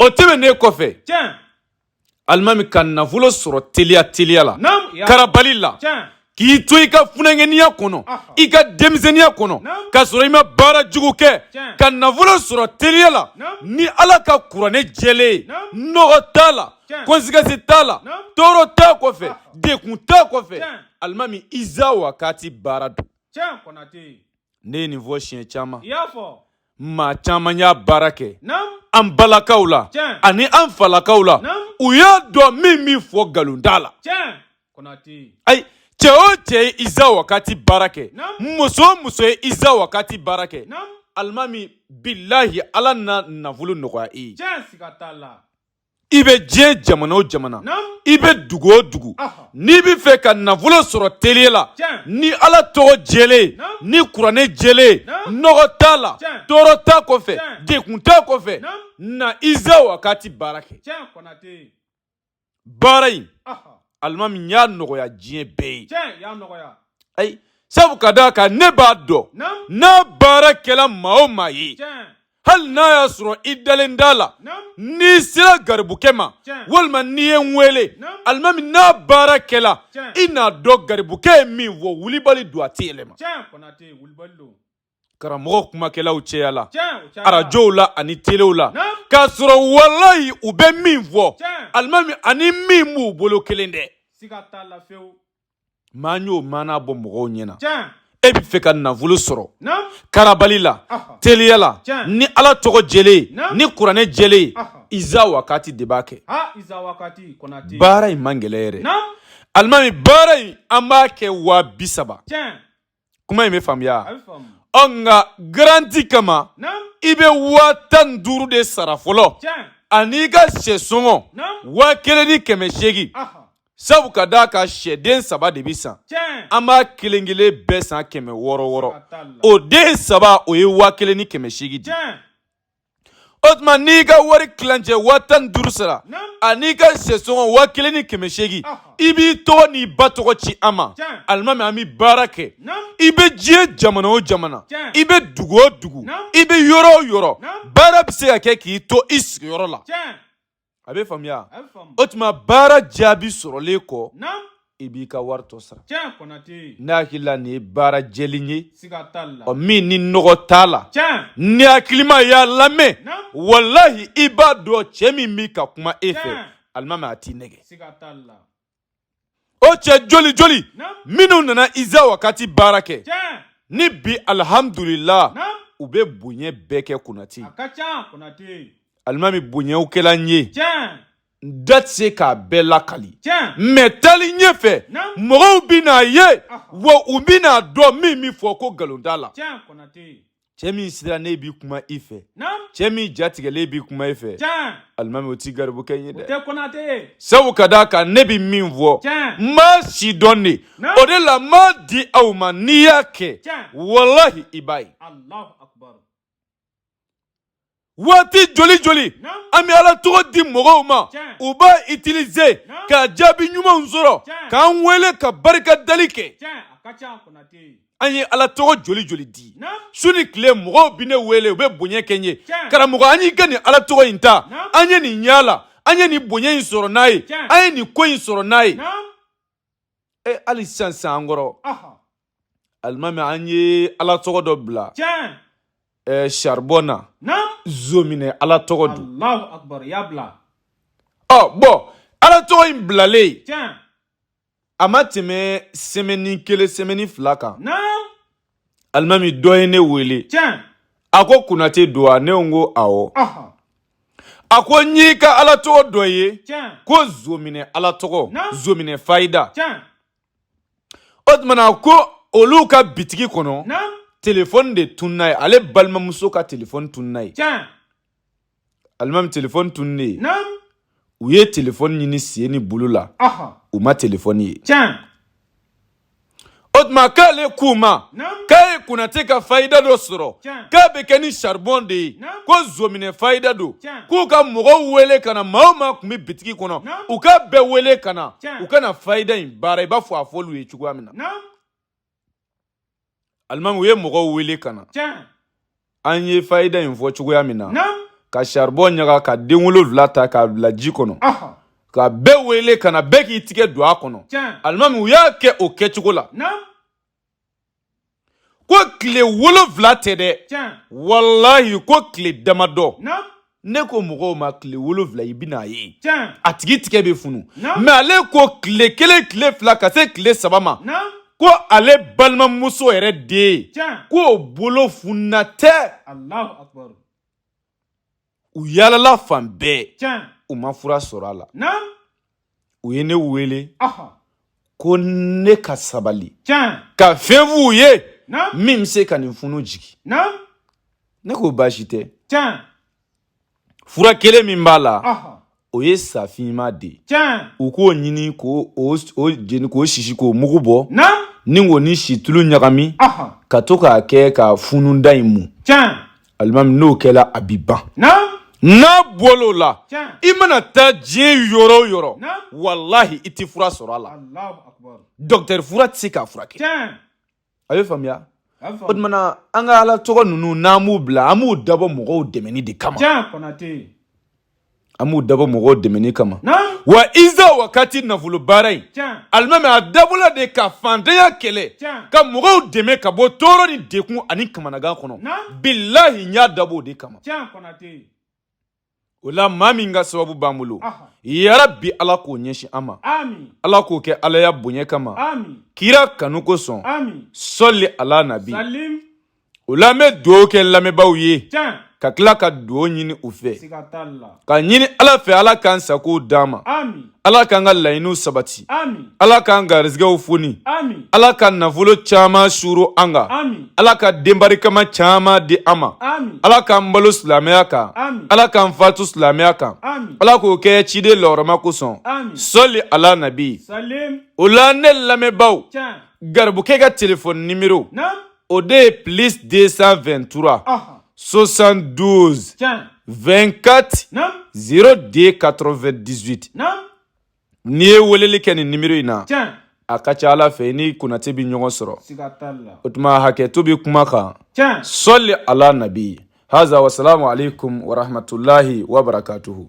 o tɛmɛnen kɔfɛ alimami ka nafolo sɔrɔ teliya la karabali la k'i to i ka funangɛniya kɔnɔ i ka denmisɛnniya kɔnɔ ka sɔrɔ i ma baara jugu kɛ ka nafolo sɔrɔ teliya la ni ala ka kuranɛ jɛlen nɔgɔ t'a la conséquence t'a la tɔɔrɔ t'a kɔfɛ dekun t'a kɔfɛ alimami Iza Wakati baara don ne ye nin fɔ siɲɛ caman maa caman y'a baara kɛ an balakaw la ani an falakaw la u y'a dɔn min fɔ nkalon t'a la ayi cɛ o cɛ ye Iza Wakati baara kɛ muso o muso ye Iza Wakati baara kɛ alimami bilahi ala na nafolo nɔgɔya i ye i bɛ diɲɛ jamana o jamana i bɛ dugu o dugu n'i bɛ fɛ ka nafolo sɔrɔ teliya la ni ala tɔgɔ jɛlen ni kuranɛ jɛlen nɔgɔ t'a la tɔɔrɔ t'a kɔfɛ dekun t'a kɔfɛ na Iza Wakati baara kɛ baara in alimami y'a nɔgɔya diɲɛ bɛɛ ye ayi sabu ka d'a kan ne b'a dɔn n'a baara kɛla maa o maa ye hali n'a y'a sɔrɔ i dalen t'a la n'i sera garibukɛ ma walima n'i ye n wele alimami n'a baara kɛla i n'a dɔn garibukɛ ye min fɔ wulibali don a tɛ yɛlɛma karamɔgɔ kumakɛlaw cɛya la arajow la ani telew la k'a sɔrɔ walayi u bɛ min fɔ alimami ani min b'u bolo kelen dɛ maa y'o maana bɔ mɔgɔw ɲɛna e bɛ fɛ ka nafolo sɔrɔ karabali la teliya la ni ala tɔgɔ jɛlen ni kuranɛ jɛlen Iza Wakati de b'a kɛ baara in man gɛlɛn yɛrɛ alimami baara in an b'a kɛ 30,000 kuma in bɛ faamuya nka garanti kama i bɛ 15,000 de sara fɔlɔ ani i ka sɛsɔngɔ 1,800 sabu ka d'a kan sɛden 3 de bɛ san an b'a kelen kelen bɛɛ san 600 o den 3 o ye 1,800 di o tuma n'i ka wari kilancɛ 15,000 sara ani ka sɛsɔngɔ 1,800 i b'i tɔgɔ n'i ba tɔgɔ ci an ma alimami an bɛ baara kɛ i bɛ diɲɛ jamana o jamana i bɛ dugu o dugu i bɛ yɔrɔ o yɔrɔ baara bɛ se ka kɛ k'i to i sigiyɔrɔ la a bɛ faamuya o tuma baara jaabi sɔrɔlen kɔ i b'i ka wari tɔ sara ne hakili la nin ye baara jɛlen ye min ni nɔgɔ t'a la ni hakilima y'a lamɛn walahi i b'a dɔn cɛ min b'i ka kuma e fɛ alimami a t'i nɛgɛ o cɛ joli joli minnu nana Iza Wakati baara kɛ ni bi alhamdulillah u bɛ bonya bɛɛ kɛ Konate alimami bonyaw kɛla n ye da tɛ se k'a bɛɛ lakali mɛ taali ɲɛfɛ mɔgɔw bɛ n'a ye wa u bɛ n'a dɔn min fɔ ko nkalon t'a la cɛ min sirannen b'i kuma i fɛ cɛ min jatigɛlen b'i kuma i fɛ alimami o t'i garibukɛ ye dɛ sabu ka d'a kan ne bɛ min fɔ n b'a si dɔn de o de la n b'a di aw ma n'i y'a kɛ walahi i b'a ye waati joli joli an bɛ ala tɔgɔ di mɔgɔw ma u b'a utiliser ka jaabi ɲumanw sɔrɔ k'an wele ka barika dali kɛ an ye ala tɔgɔ joli joli di su ni tile mɔgɔw bɛ ne wele u bɛ bonya kɛ n ye karamɔgɔ an y'i ka nin ala tɔgɔ in ta an ye nin ɲa la an ye nin bonya in sɔrɔ n'a ye an ye nin ko in sɔrɔ n'a ye hali sisan an kɔrɔ alimami an ye ala tɔgɔ dɔ bila charbon na zominɛ ala tɔgɔ don bɔn ala tɔgɔ in bilalen a ma tɛmɛ semaine 1 semaine 2 kan alimami dɔ ye ne wele a ko Konate don wa ne ko awɔ a ko n y'i ka ala tɔgɔ dɔ ye ko zominɛ ala tɔgɔ zominɛ fayida o tumana ko olu ka bitigi kɔnɔ téléphone de tunna ye ale balimamuso ka téléphone tunna ye alimami téléphone tunne u ye téléphone ɲini sen ni bolo la u ma téléphone ye o tuma k'ale k'u ma k'a ye Konate ka fayida dɔ sɔrɔ k'a bɛ kɛ ni charbon de ye ko zominɛ fayida don k'u ka mɔgɔw wele ka na maa o maa tun bɛ bitigi kɔnɔ u k'a bɛɛ wele ka na u ka na fayida in baara i b'a fɔ a fɔlu ye cogoya min na alimami u ye mɔgɔw wele ka na an ye fayida in fɔ cogoya min na ka charbon ɲaga ka den 7 ta k'a bila ji kɔnɔ ka bɛɛ wele ka na bɛɛ k'i tigɛ don a kɔnɔ alimami u y'a kɛ o kɛcogo la ko tile 7 tɛ dɛ wallahi ko tile damadɔ ne ko mɔgɔw ma tile 7 i bɛna ye a tigi tigɛ bɛ funu mais ale ko tile 1 tile 2 ka se tile 3 ma ko ale balimamuso yɛrɛ den ko bolo funna tɛ Allahu Akbar u yalala fan bɛɛ u ma fura sɔrɔ a la u ye ne wele ko ne ka sabali ka fɛn f'u ye min bɛ se ka nin funu jigi ne ko baasi tɛ fura kelen min b'a la o ye safinma de u k'o ɲini k'o sisi k'o mugu bɔ ni k'o ni situlu ɲagami ka to k'a kɛ ka fununda in mun alimami n'o kɛla a bi ban n'a bɔl'o la i mana taa diɲɛ yɔrɔ o yɔrɔ wallahi i tɛ fura sɔrɔ a la docteur fura tɛ se k'a furakɛ a bɛ faamuya o tuma an ka ala tɔgɔ ninnu n'an b'u bila an b'u dabɔ mɔgɔw dɛmɛni de kama an b'u dabɔ mɔgɔw dɛmɛni kama wa iza wakati nafolo baara in alimami a dabɔla de ka fantanya kɛlɛ ka mɔgɔw dɛmɛ ka bɔ tɔɔrɔ ni dekun ani kamanagan kɔnɔ billahi n y'a dabɔ o de kama o la maa min ka sababu b'an bolo yarabi ala k'o ɲɛsin an ma ala k'o kɛ ala ya bonya kama kira kanu kosɔn sɔli ala nabi o la an bɛ dugawu kɛ lamɛnbaaw ye ka tila ka dugawu ɲini u fɛ ka ɲini ala fɛ ala k'an sago d'an ma ala k'an ka laɲiniw sabati ala k'an garizigɛw foni ala ka nafolo caman suru an kan ala ka denbarikama caman di an ma ala k'an balo silamɛya kan ala k'an fatu silamɛya kan ala k'o kɛ ciden lɔrɔma kosɔn sɔli ala nabi o la ne lamɛnbaaw garibukɛ ka telefɔni nimero o de ye plus 223 72 24 02 98 n'i ye weleli kɛ nin nimero in na a ka ca ala fɛ i ni Konate bi ɲɔgɔn sɔrɔ o tuma hakɛto bi kuma kan sɔli ala nabi haza wasalamu alaikum wa rahmatulahi wa barakatuhu